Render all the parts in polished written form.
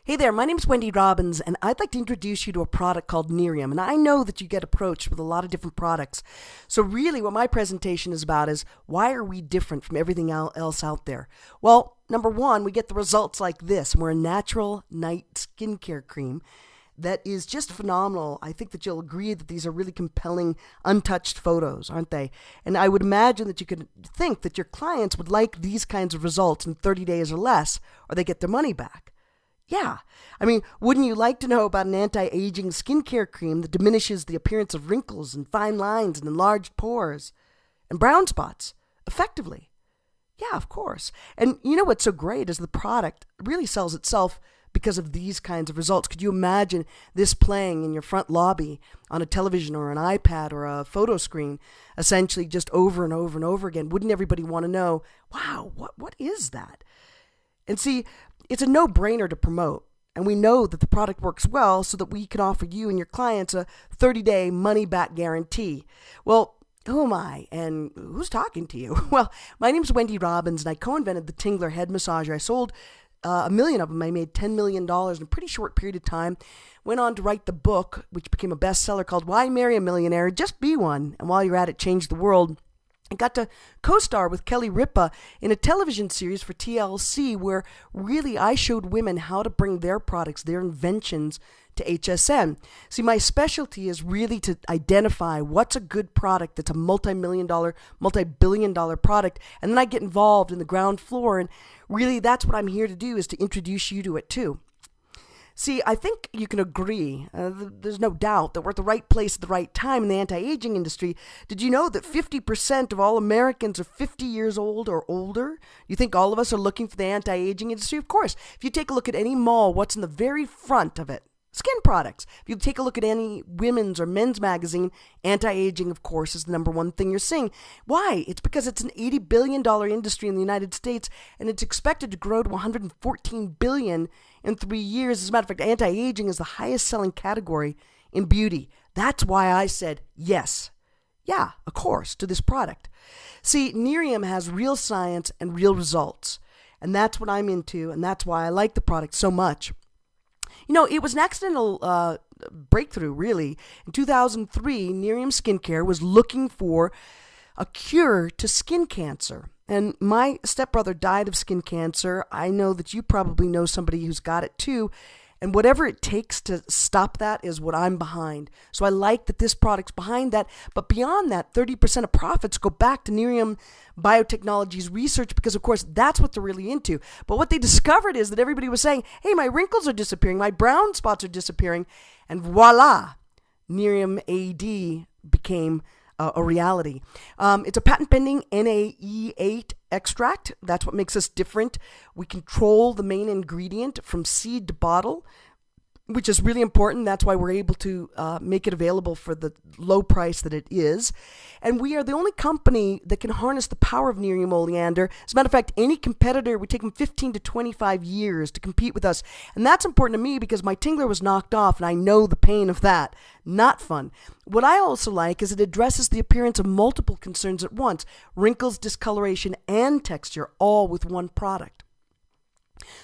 Hey there, my name's Wendy Robbins, and I'd like to introduce you to a product called NERIUM. And I know that you get approached with a lot of different products. So really what my presentation is about is why are we different from everything else out there? Well, number one, we get the results like this. We're a natural night skincare cream that is just phenomenal. I think that you'll agree that these are really compelling, untouched photos, aren't they? And I would imagine that you could think that your clients would like these kinds of results in 30 days or less, or they get their money back. Yeah. I mean, wouldn't you like to know about an anti-aging skincare cream that diminishes the appearance of wrinkles and fine lines and enlarged pores and brown spots effectively? Yeah, of course. And you know what's so great is the product really sells itself because of these kinds of results. Could you imagine this playing in your front lobby on a television or an iPad or a photo screen, essentially just over and over and over again? Wouldn't everybody want to know, wow, what is that? And see, it's a no-brainer to promote, and we know that the product works well so that we can offer you and your clients a 30-day money-back guarantee. Well, who am I, and who's talking to you? Well, my name's Wendy Robbins, and I co-invented the Tingler head massager. I sold 1 million of them. I made $10 million in a pretty short period of time. Went on to write the book, which became a bestseller called Why Marry a Millionaire? Just Be One. And while you're at it, change the world. I got to co-star with Kelly Ripa in a television series for TLC where really I showed women how to bring their products, their inventions to HSN. See, my specialty is really to identify what's a good product that's a multi-billion dollar product, and then I get involved in the ground floor, and really that's what I'm here to do, is to introduce you to it too. See, I think you can agree, there's no doubt that we're at the right place at the right time in the anti-aging industry. Did you know that 50% of all Americans are 50 years old or older? You think all of us are looking for the anti-aging industry? Of course. If you take a look at any mall, what's in the very front of it? Skin products. If you take a look at any women's or men's magazine, anti-aging, of course, is the number one thing you're seeing. Why? It's because it's an $80 billion industry in the United States, and it's expected to grow to $114 billion in 3 years. As a matter of fact, anti-aging is the highest selling category in beauty. That's why I said yes. Yeah, of course, to this product. See, NERIUM has real science and real results, and that's what I'm into, and that's why I like the product so much. You know, it was an accidental breakthrough, really. In 2003, NERIUM Skincare was looking for a cure to skin cancer. And my stepbrother died of skin cancer. I know that you probably know somebody who's got it too. And whatever it takes to stop that is what I'm behind. So I like that this product's behind that. But beyond that, 30% of profits go back to NERIUM Biotechnology's research because, of course, that's what they're really into. But what they discovered is that everybody was saying, hey, my wrinkles are disappearing, my brown spots are disappearing. And voila, NERIUM AD became a reality. It's a patent-pending NAE8 extract. That's what makes us different. We control the main ingredient from seed to bottle, which is really important. That's why we're able to make it available for the low price that it is. And we are the only company that can harness the power of NERIUM oleander. As a matter of fact, any competitor would take them 15 to 25 years to compete with us. And that's important to me because my Tingler was knocked off, and I know the pain of that. Not fun. What I also like is it addresses the appearance of multiple concerns at once: wrinkles, discoloration, and texture, all with one product.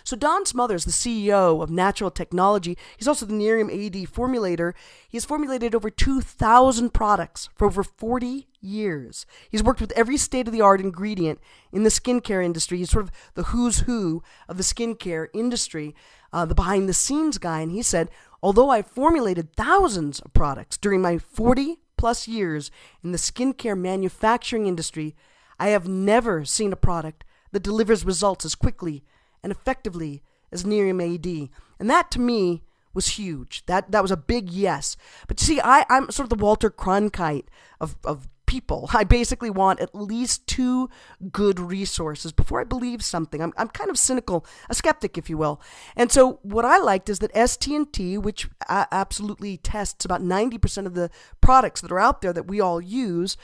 So Don Smothers, the CEO of Natural Technology, he's also the NERIUM AD formulator. He has formulated over 2,000 products for over 40 years. He's worked with every state-of-the-art ingredient in the skincare industry. He's sort of the who's who of the skincare industry, the behind-the-scenes guy. And he said, although I've formulated thousands of products during my 40-plus years in the skincare manufacturing industry, I have never seen a product that delivers results as quickly and effectively as NERIUM AD. And that, to me, was huge. That was a big yes. But see, I'm sort of the Walter Cronkite of people. I basically want at least 2 good resources before I believe something. I'm kind of cynical, a skeptic, if you will. And so what I liked is that ST&T, which absolutely tests about 90% of the products that are out there that we all use,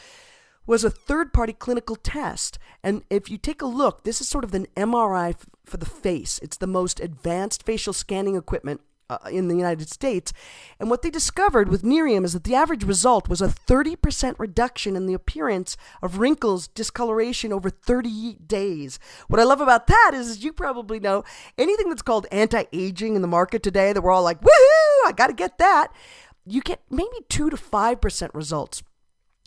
was a third-party clinical test. And if you take a look, this is sort of an MRI for the face. It's the most advanced facial scanning equipment in the United States. And what they discovered with NERIUM is that the average result was a 30% reduction in the appearance of wrinkles, discoloration over 30 days. What I love about that is, as you probably know, anything that's called anti-aging in the market today that we're all like, woohoo, I got to get that, you get maybe 2 to 5% results.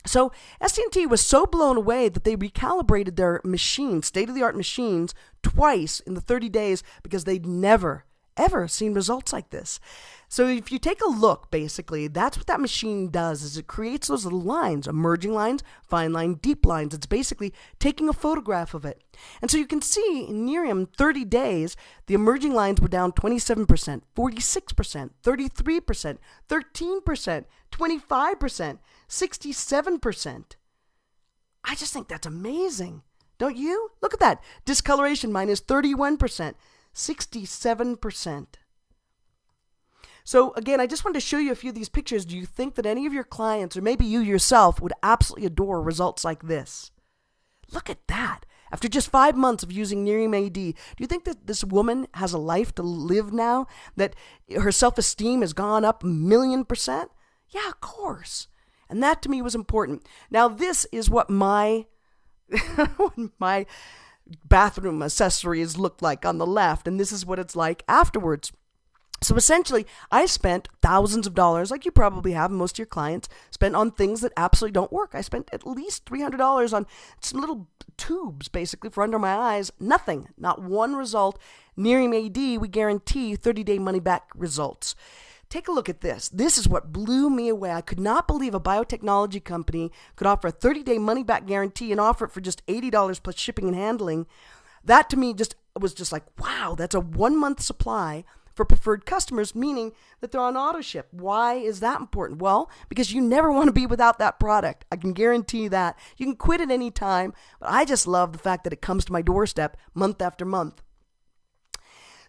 So ST&T was so blown away that they recalibrated their machines, state-of-the-art machines, twice in the 30 days because they'd never ever seen results like this. So if you take a look, basically, that's what that machine does, is it creates those little lines, emerging lines, fine line, deep lines. It's basically taking a photograph of it. And so you can see in NERIUM, 30 days, the emerging lines were down 27%, 46%, 33%, 13%, 25%, 67%. I just think that's amazing. Don't you? Look at that. Discoloration minus 31%. 67%. So again, I just wanted to show you a few of these pictures. Do you think that any of your clients, or maybe you yourself, would absolutely adore results like this? Look at that. After just 5 months of using NERIUM AD, do you think that this woman has a life to live now? That her self-esteem has gone up 1,000,000%? Yeah, of course. And that to me was important. Now this is what my my bathroom accessories look like on the left, and this is what it's like afterwards. So essentially, I spent thousands of dollars, like you probably have, most of your clients, spent on things that absolutely don't work. I spent at least $300 on some little tubes, basically, for under my eyes. Nothing. Not one result. NERIUM AD, we guarantee 30-day money-back results. Take a look at this. This is what blew me away. I could not believe a biotechnology company could offer a 30-day money-back guarantee and offer it for just $80 plus shipping and handling. That to me was just like, wow, that's a 1-month supply for preferred customers, meaning that they're on auto ship. Why is that important? Well, because you never want to be without that product. I can guarantee that. You can quit at any time, but I just love the fact that it comes to my doorstep month after month.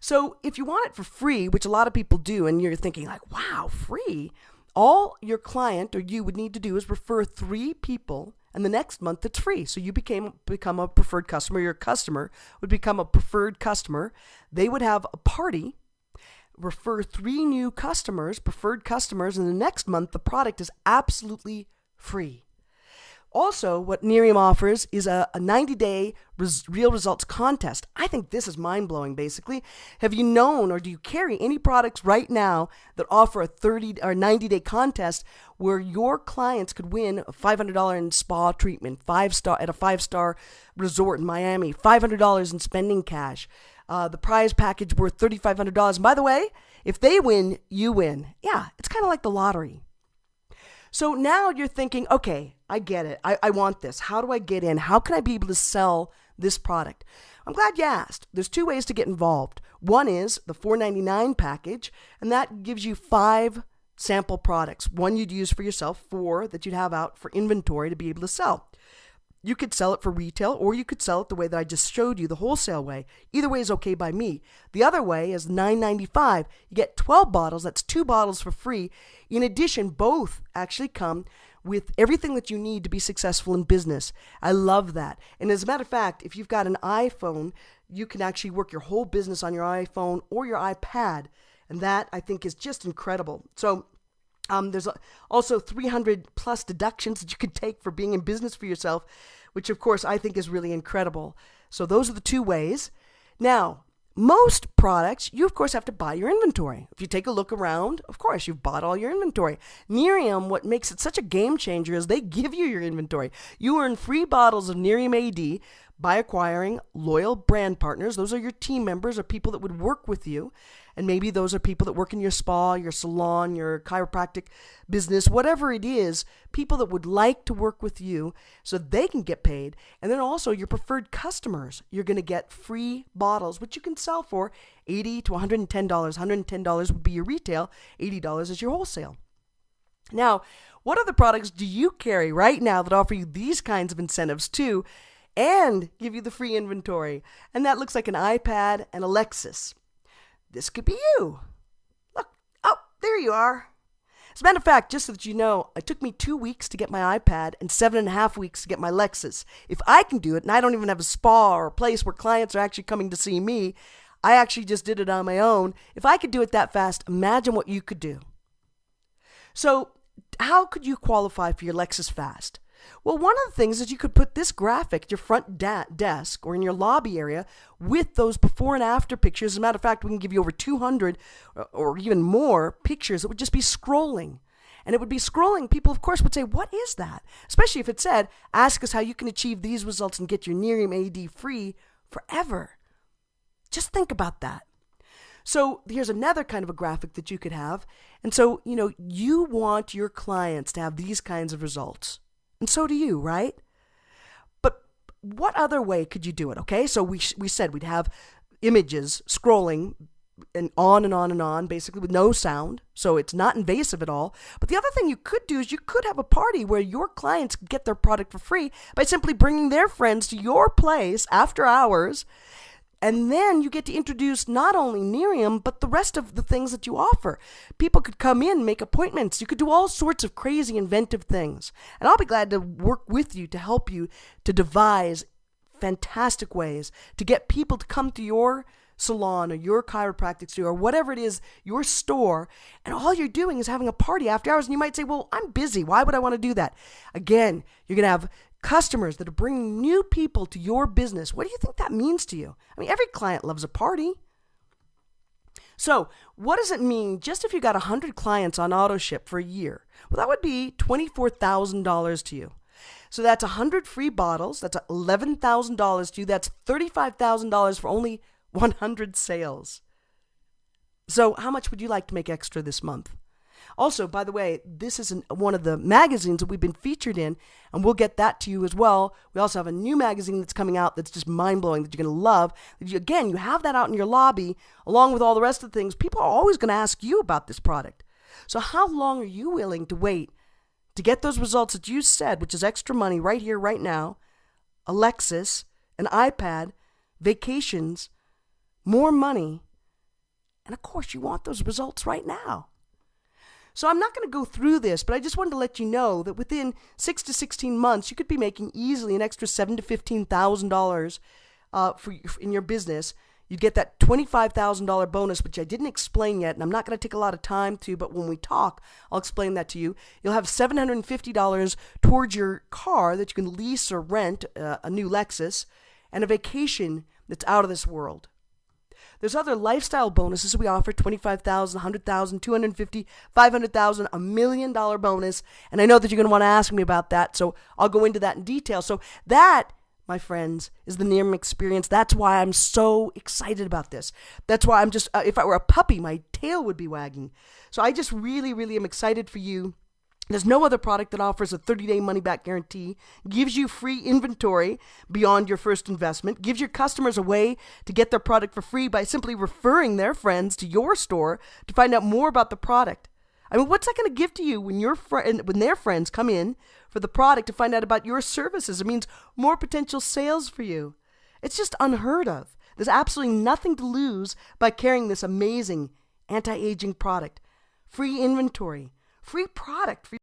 So if you want it for free, which a lot of people do, and you're thinking like, wow, free, all your client or you would need to do is refer 3 people, and the next month it's free. So you become a preferred customer. Your customer would become a preferred customer. They would have a party, refer 3 new customers, preferred customers, and the next month the product is absolutely free. Also, what NERIUM offers is a 90-day real results contest. I think this is mind-blowing, basically. Have you known, or do you carry any products right now that offer a 30 or 90-day contest where your clients could win a $500 in spa treatment, 5-star at a 5-star resort in Miami, $500 in spending cash, the prize package worth $3,500. And by the way, if they win, you win. Yeah, it's kind of like the lottery. So now you're thinking, okay, I get it. I want this. How do I get in? How can I be able to sell this product? I'm glad you asked. There's 2 ways to get involved. One is the $4.99 package, and that gives you 5 sample products. 1 you'd use for yourself, 4 that you'd have out for inventory to be able to sell. You could sell it for retail, or you could sell it the way that I just showed you, the wholesale way. Either way is okay by me. The other way is $9.95. You get 12 bottles. That's 2 bottles for free. In addition, both actually come with everything that you need to be successful in business. I love that. And as a matter of fact, if you've got an iPhone, you can actually work your whole business on your iPhone or your iPad. And that, I think, is just incredible. So there's also 300 plus deductions that you could take for being in business for yourself, which of course I think is really incredible. So those are the 2 ways. Now, most products, you of course have to buy your inventory. If you take a look around, of course you've bought all your inventory. NERIUM, what makes it such a game changer is they give you your inventory. You earn free bottles of NERIUM AD by acquiring loyal brand partners. Those are your team members or people that would work with you. And maybe those are people that work in your spa, your salon, your chiropractic business, whatever it is, people that would like to work with you so they can get paid. And then also your preferred customers, you're going to get free bottles, which you can sell for $80 to $110. $110 would be your retail, $80 is your wholesale. Now, what other products do you carry right now that offer you these kinds of incentives too and give you the free inventory? And that looks like an iPad and a Lexus. This could be you. Look, oh, there you are. As a matter of fact, just so that you know, it took me 2 weeks to get my iPad and 7.5 weeks to get my Lexus. If I can do it, and I don't even have a spa or a place where clients are actually coming to see me, I actually just did it on my own. If I could do it that fast, imagine what you could do. So how could you qualify for your Lexus Fast? Well, one of the things is you could put this graphic at your front desk or in your lobby area with those before and after pictures. As a matter of fact, we can give you over 200 or even more pictures that would just be scrolling. And it would be scrolling. People, of course, would say, what is that? Especially if it said, ask us how you can achieve these results and get your NERIUM AD free forever. Just think about that. So here's another kind of a graphic that you could have. And so, you want your clients to have these kinds of results. And so do you, right? But what other way could you do it? Okay, so we said we'd have images scrolling and on and on and on, basically with no sound. So it's not invasive at all. But the other thing you could do is you could have a party where your clients get their product for free by simply bringing their friends to your place after hours. And then you get to introduce not only NERIUM, but the rest of the things that you offer. People could come in, make appointments. You could do all sorts of crazy, inventive things. And I'll be glad to work with you to help you to devise fantastic ways to get people to come to your salon or your chiropractic studio or whatever it is, your store, and all you're doing is having a party after hours. And you might say, well, I'm busy. Why would I want to do that? Again, you're going to have customers that are bringing new people to your business. What do you think that means to you? I mean, every client loves a party. So what does it mean just if you got 100 clients on auto ship for a year? Well, that would be $24,000 to you. So that's 100 free bottles. That's $11,000 to you. That's $35,000 for only 100 sales. So how much would you like to make extra this month? Also, by the way, this is one of the magazines that we've been featured in, and we'll get that to you as well. We also have a new magazine that's coming out that's just mind-blowing that you're going to love. Again, you have that out in your lobby along with all the rest of the things. People are always going to ask you about this product. So how long are you willing to wait to get those results that you said, which is extra money right here, right now, a Lexus, an iPad, vacations, more money, and of course you want those results right now. So I'm not going to go through this, but I just wanted to let you know that within 6 to 16 months, you could be making easily an extra $7,000 to $15,000 in your business. You'd get that $25,000 bonus, which I didn't explain yet, and I'm not going to take a lot of time to, but when we talk, I'll explain that to you. You'll have $750 towards your car that you can lease or rent, a new Lexus, and a vacation that's out of this world. There's other lifestyle bonuses we offer, $25,000, $100,000, $250,000, $500,000, $1 million bonus. And I know that you're going to want to ask me about that, so I'll go into that in detail. So that, my friends, is the NERIUM experience. That's why I'm so excited about this. That's why I'm just, if I were a puppy, my tail would be wagging. So I just really, really am excited for you. There's no other product that offers a 30-day money-back guarantee, gives you free inventory beyond your first investment, gives your customers a way to get their product for free by simply referring their friends to your store to find out more about the product. I mean, what's that going to give to you when when their friends come in for the product to find out about your services? It means more potential sales for you. It's just unheard of. There's absolutely nothing to lose by carrying this amazing anti-aging product. Free inventory, free product for